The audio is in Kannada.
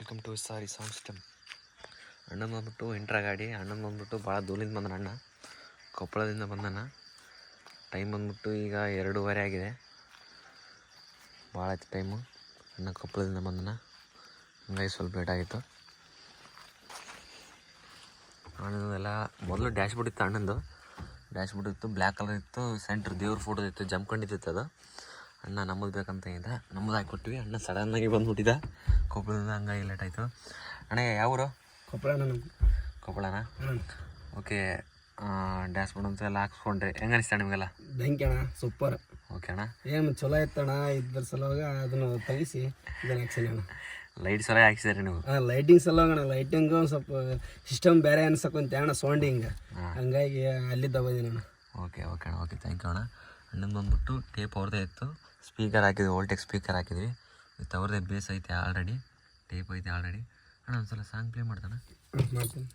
ವೆಲ್ಕಮ್ ಟು ಸಾರಿ ಸೌಂಡ್ ಸಿಸ್ಟಮ್. ಅಣ್ಣನ ಬಂದ್ಬಿಟ್ಟು ಇಂಟ್ರಾ ಗಾಡಿ. ಅಣ್ಣನ ಬಂದ್ಬಿಟ್ಟು ಭಾಳ ದೂರದಿಂದ ಬಂದನ. ಅಣ್ಣ ಕೊಪ್ಪಳದಿಂದ ಬಂದನ. ಟೈಮ್ ಬಂದ್ಬಿಟ್ಟು ಈಗ 2:30 ಆಗಿದೆ. ಭಾಳ ಆಯ್ತು ಟೈಮು. ಅಣ್ಣ ಕೊಪ್ಪಳದಿಂದ ಬಂದನ, ಹಂಗಾಗಿ ಸ್ವಲ್ಪ ಲೇಟ್ ಆಗಿತ್ತು. ಅಣ್ಣದೆಲ್ಲ ಮೊದಲು ಡ್ಯಾಶ್ಬೋರ್ಡ್ ಇತ್ತು. ಅಣ್ಣಂದು ಡ್ಯಾಶ್ಬೋರ್ಡ್ ಇತ್ತು, ಬ್ಲ್ಯಾಕ್ ಕಲರ್ ಇತ್ತು. ಸೆಂಟ್ರ್ ದೇವ್ರ ಫೋಟೋ ಇತ್ತು, ಜಮ್ಕೊಂಡಿತ್ತು ಅದು. ಅಣ್ಣ ನಮ್ಮದು ಬೇಕಂತ ಇದ್ದ, ನಮ್ಮದು ಹಾಕಿಕೊಟ್ವಿ. ಅಣ್ಣ ಸಡನ್ನಾಗಿ ಬಂದುಬಿಟ್ಟಿದ್ದ ಕೊಪ್ಪಳದಿಂದ, ಹಂಗಾಗಿ ಲೇಟ್ ಆಯಿತು. ಅಣ್ಣ ಯಾವೂರು? ಕೊಪ್ಪಳನ. ಓಕೆ, ಡ್ಯಾಶ್ಬೋರ್ಡ್ ಅಂತ ಎಲ್ಲ ಹಾಕ್ಸ್ಕೊಂಡ್ರಿ. ಹೆಂಗೆ ಅನಿಸ್ತಾ ನಿಮಗೆಲ್ಲ? ಬೆಂಕಿ ಅಣ್ಣ, ಸೂಪರ್. ಓಕೆ ಅಣ್ಣ, ಏನು ಚಲೋ ಇತ್ತಣ್ಣ. ಇದ್ರ ಸಲುವಾಗ ಅದನ್ನು ತೆಗಿಸಿ ಇದನ್ನು ಹಾಕ್ಸಿನಿ ಅಣ್ಣ. ಲೈಟ್ಸ್ ಎಲ್ಲ ಹಾಕ್ಸಿದ್ರಿ ನೀವು? ಲೈಟಿಂಗ್ ಸಲುವಾಗ ಅಣ್ಣ, ಲೈಟಿಂಗು ಒಂದು ಸ್ವಲ್ಪ ಸಿಸ್ಟಮ್ ಬೇರೆ ಅನ್ಸಕ್ಕಂತ ಅಣ್ಣ, ಸೌಂಡಿಂಗ್. ಹಂಗಾಗಿ ಅಲ್ಲಿದ್ದ ಬಂದೀನಿ ಅಣ್ಣ. ಓಕೆ ಓಕೆ ಅಣ್ಣ, ಓಕೆ, ಥ್ಯಾಂಕ್ ಯು ಅಣ್ಣ. ಅಣ್ಣಂದು ಬಂದ್ಬಿಟ್ಟು ಟೇಪ್ ಅವ್ರದ್ದೇ ಇತ್ತು. ಸ್ಪೀಕರ್ ಹಾಕಿದ್ವಿ, ವೋಲ್ಟೆಕ್ ಸ್ಪೀಕರ್ ಹಾಕಿದ್ವಿ. ವಿತ್ ಅವ್ರದ್ದೇ ಬೇಸ್ ಐತೆ ಆಲ್ರೆಡಿ, ಟೇಪ್ ಐತೆ ಆಲ್ರೆಡಿ. ಅಣ್ಣ ಒಂದ್ಸಲ ಸಾಂಗ್ ಪ್ಲೇ ಮಾಡ್ತಾನೆ. ಮಾಡ್ತೀನಿ.